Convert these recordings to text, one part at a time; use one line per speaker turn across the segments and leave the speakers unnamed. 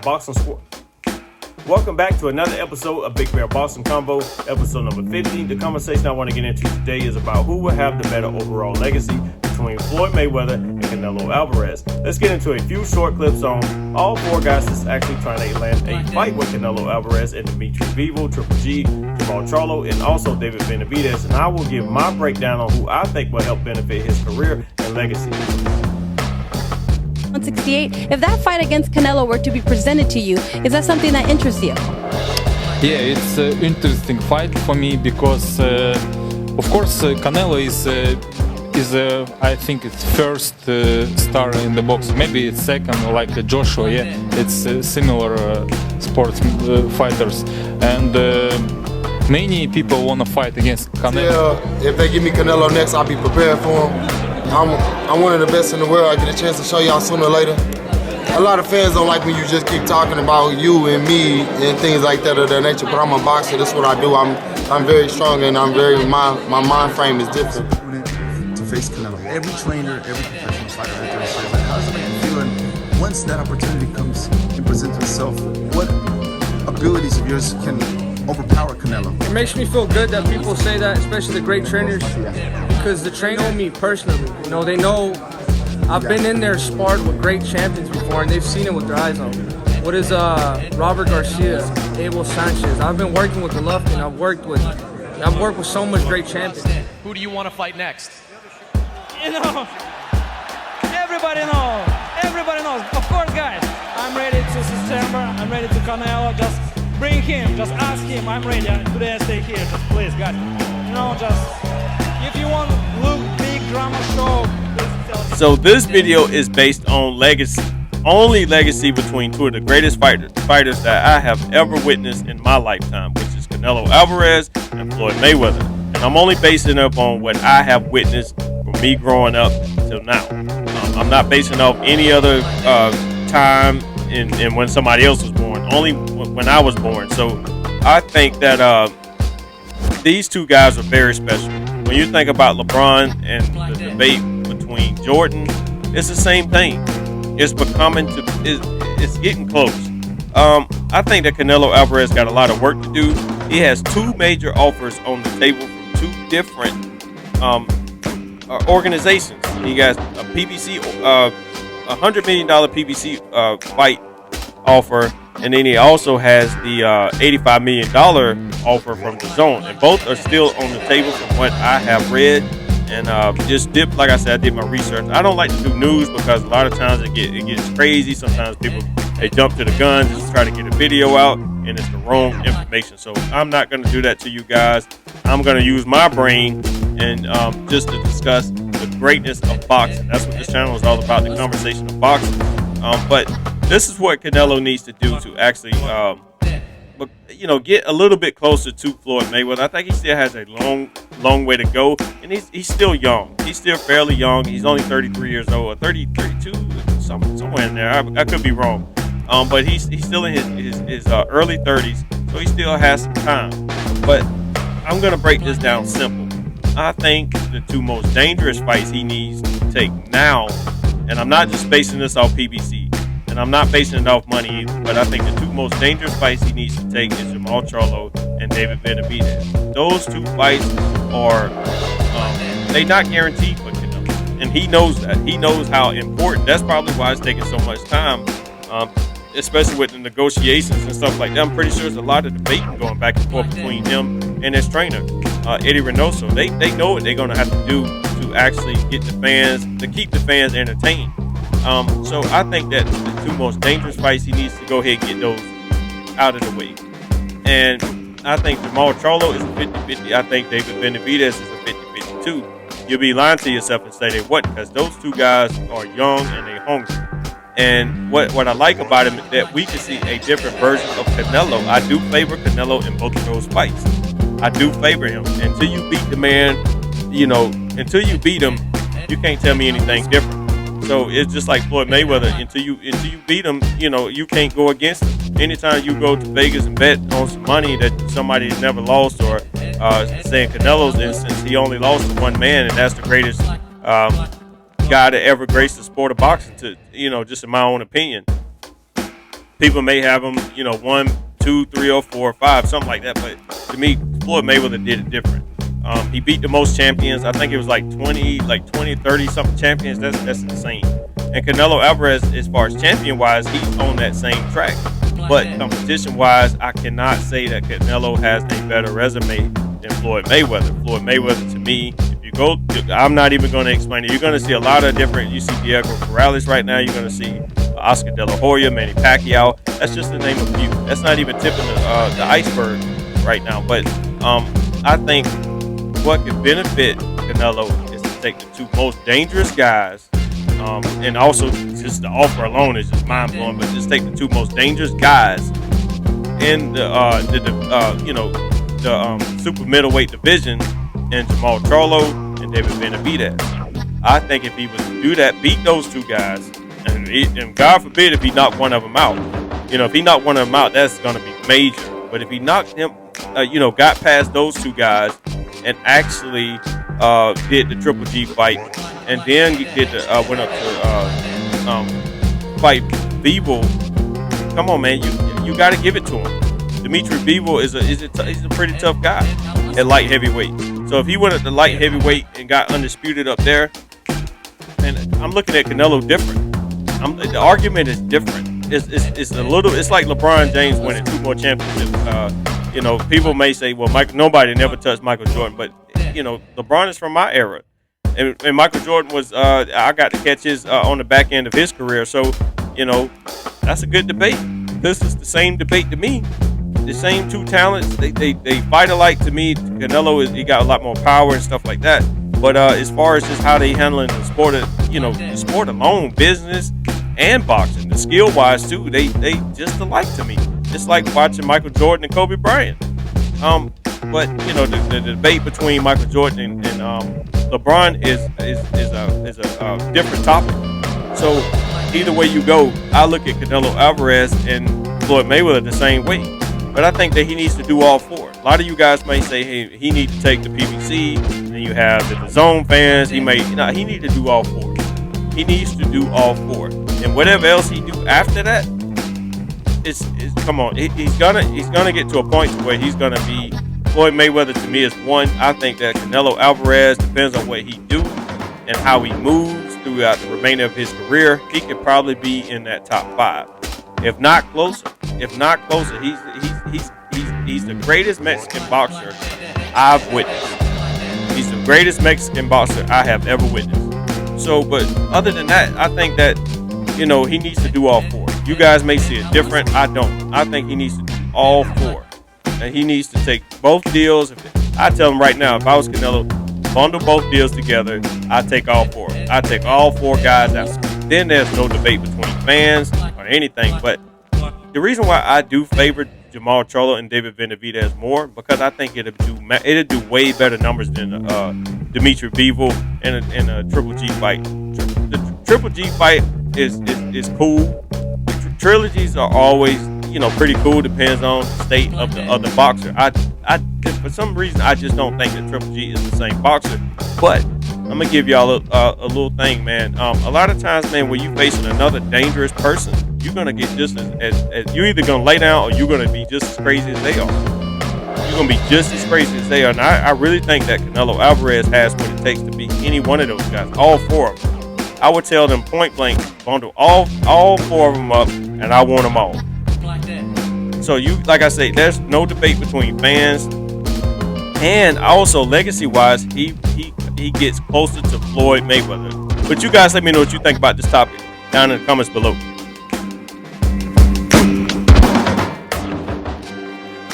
Boxing Sport. Welcome back to another episode of Big Bear Boxing Combo, episode number 50. The conversation I want to get into today is about who will have the better overall legacy between Floyd Mayweather and Canelo Alvarez. Let's get into a few short clips on all four guys that's actually trying to land a fight with Canelo Alvarez and Dimitri Bivol, Triple G, JERMALL, CHARLO, and also David Benavidez. And I will give my breakdown on who I think will help benefit his career and legacy.
168. If that fight against Canelo were to be presented to you, is that something that interests you?
Yeah, it's an interesting fight for me because, of course, Canelo is I think it's first star in the box. Maybe it's second, like Joshua. Yeah, it's similar sports fighters, and many people want to fight against Canelo.
Yeah, if they give me Canelo next, I'll be prepared for him. I'm one of the best in the world. I get a chance to show y'all sooner or later. A lot of fans don't like when you just keep talking about you and me and things like that of that nature, but I'm a boxer. That's what I do. I'm very strong and my mind frame is different.
To face Canelo. Every trainer, every professional fighter out there says, like, how does it make you feel? And once that opportunity comes and presents itself, what abilities of yours can overpower Canelo?
It makes me feel good that people say that, especially the great trainers, because the trainer know me personally. You know, they know I've been in there sparred with great champions before, and they've seen it with their eyes on. What is Robert Garcia, Abel Sanchez? I've been working with Golovkin. I've worked with so much great champions.
Who do you want to fight next?
You know, everybody knows. Of course, guys, I'm ready to September. I'm ready to Canelo. Just bring him. Just ask him. I'm ready. Today I stay here. Just please, guys. You know, just if you want look big drama show.
So this video is based on legacy, only legacy between two of the greatest fighters that I have ever witnessed in my lifetime, which is Canelo Alvarez and Floyd Mayweather. And I'm only basing it up on what I have witnessed from me growing up till now. I'm not basing off any other time in when somebody else was born, only when I was born. So I think that these two guys are very special. When you think about LeBron and the debate between Jordan, it's the same thing. It's getting close. I think that Canelo Alvarez got a lot of work to do. He has two major offers on the table from two different organizations. He got a PBC, $100 million PBC fight offer, and then he also has the $85 million offer from the Zone, and both are still on the table from what I have read. And like I said, I did my research. I don't like to do news because a lot of times it gets crazy. Sometimes people they jump to the guns and just try to get a video out, and it's the wrong information. So I'm not going to do that to you guys. I'm going to use my brain and just to discuss the greatness of boxing. That's what this channel is all about, the conversation of boxing. But this is what Canelo needs to do to actually, get a little bit closer to Floyd Mayweather. I think he still has a long way to go, and he's still young. He's still fairly young. He's only 33 years old, or 32, somewhere in there. I could be wrong. But he's still in his early 30s, so he still has some time. But I'm going to break this down simple. I think the two most dangerous fights he needs to take now, and I'm not just basing this off PBC, and I'm not basing it off money either, but I think the two most dangerous fights he needs to take is JERMALL CHARLO and David Benavidez. Those two fights are they not guaranteed for Canelo, and he knows that. He knows how important. That's probably why it's taking so much time, especially with the negotiations and stuff like that. I'm pretty sure there's a lot of debating going back and forth between him and his trainer, Eddie Reynoso. They know what they're going to have to do to actually get the fans, to keep the fans entertained. So I think that the two most dangerous fights, he needs to go ahead and get those out of the way. And I think JERMALL CHARLO is a 50-50. I think David Benavidez is a 50-50 too. You'll be lying to yourself and say they wasn't, because those two guys are young and they're hungry. And what I like about him is that we can see a different version of Canelo. I do favor Canelo in both of those fights. I do favor him. Until you beat the man, until you beat him, you can't tell me anything different. So it's just like Floyd Mayweather. Until you beat him, you can't go against him. Anytime you go to Vegas and bet on some money that somebody has never lost, or saying Canelo's instance, he only lost to one man, and that's the greatest guy to ever grace the sport of boxing. Just in my own opinion. People may have him, 1, 2, 3, or 4, or 5, something like that. But to me, Floyd Mayweather did it different. He beat the most champions. I think it was like 20, 30 something champions. That's insane. And Canelo Alvarez, as far as champion wise, he's on that same track. But competition wise, I cannot say that Canelo has a better resume than Floyd Mayweather. Floyd Mayweather, to me, if you go, I'm not even going to explain it. You're going to see a lot of different. You see Diego Morales right now. You're going to see Oscar De La Hoya, Manny Pacquiao. That's just the name of a few. That's not even tipping the iceberg right now. But I think what could benefit Canelo is to take the two most dangerous guys, and also just the offer alone is just mind blowing. But just take the two most dangerous guys in the super middleweight division, and JERMALL CHARLO and David Benavidez. I think if he was to do that, beat those two guys, and God forbid if he knocked one of them out. If he knocked one of them out, that's going to be major. But if he knocked him, got past those two guys and actually did the Triple G fight, and then he went up to fight Bivol. Come on, man, you got to give it to him. Dimitri Bivol is a pretty tough guy at light heavyweight. So if he went up to light heavyweight and got undisputed up there, and I'm looking at Canelo different. The argument is different. It's like LeBron James winning 2 more championships. People may say, well, nobody never touched Michael Jordan, but LeBron is from my era, and Michael Jordan was. I got to catch his on the back end of his career, so that's a good debate. This is the same debate to me. The same two talents, they fight alike to me. Canelo he got a lot more power and stuff like that. But as far as just how they handling the sport, the sport alone, business and boxing, the skill wise too, they just alike to me. It's like watching Michael Jordan and Kobe Bryant. But the debate between Michael Jordan and LeBron is a different topic. So either way you go, I look at Canelo Alvarez and Floyd Mayweather the same way. But I think that he needs to do all 4. A lot of you guys may say, hey, he needs to take the PBC, and you have the zone fans. He need to do all 4. He needs to do all 4. And whatever else he do after that, come on. He's gonna get to a point to where he's gonna be. Floyd Mayweather to me is 1. I think that Canelo Alvarez depends on what he do and how he moves throughout the remainder of his career. He could probably be in that top 5. If not closer, he's the greatest Mexican boxer I've witnessed. He's the greatest Mexican boxer I have ever witnessed. So, but other than that, I think that, he needs to do all 4. You guys may see it different. I don't. I think he needs to do all 4. And he needs to take both deals. I tell him right now, if I was Canelo, bundle both deals together, I'd take all 4. I'd take all 4 guys out. Then there's no debate between fans or anything. But the reason why I do favor JERMALL CHARLO and David Benavidez more, because I think it'll do way better numbers than Dimitri Bivol in a Triple G fight. The Triple G fight is cool. Trilogies are always pretty cool. Depends on the state of the other boxer. I for some reason I just don't think that Triple G is the same boxer. But I'm gonna give y'all a little thing, man. A lot of times, man, when you facing another dangerous person, you're gonna get just as you're either gonna lay down or you're gonna be just as crazy as they are. You're gonna be just as crazy as they are. And I really think that Canelo Alvarez has what it takes to beat any one of those guys, all 4 of them. I would tell them point blank, bundle all 4 of them up, and I want them all. So like I say, there's no debate between fans, and also legacy wise, he gets closer to Floyd Mayweather. But you guys let me know what you think about this topic down in the comments below.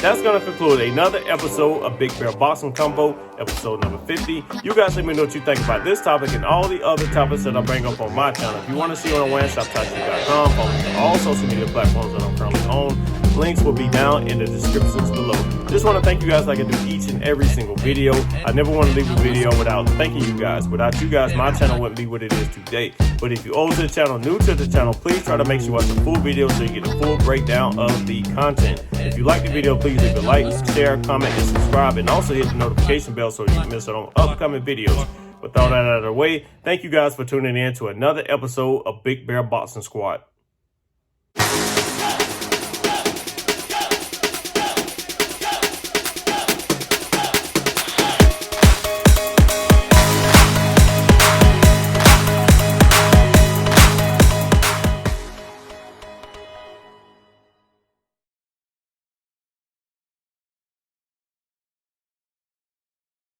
That's going to conclude another episode of Big Bear Boxing Combo, episode number 50. You guys let me know what you think about this topic and all the other topics that I bring up on my channel. If you want to see on OneShopTactics.com, follow me on all social media platforms that I'm currently on. Links will be down in the descriptions below. Just want to thank you guys like I do each and every single video. I never want to leave a video without thanking you guys. Without you guys, my channel wouldn't be what it is today. But if you're old to the channel, new to the channel, please try to make sure you watch the full video so you get a full breakdown of the content. If you like the video, please leave a like, share, comment, and subscribe. And also hit the notification bell so you don't miss out on upcoming videos. With all that out of the way, thank you guys for tuning in to another episode of Big Bear Boxing Squad.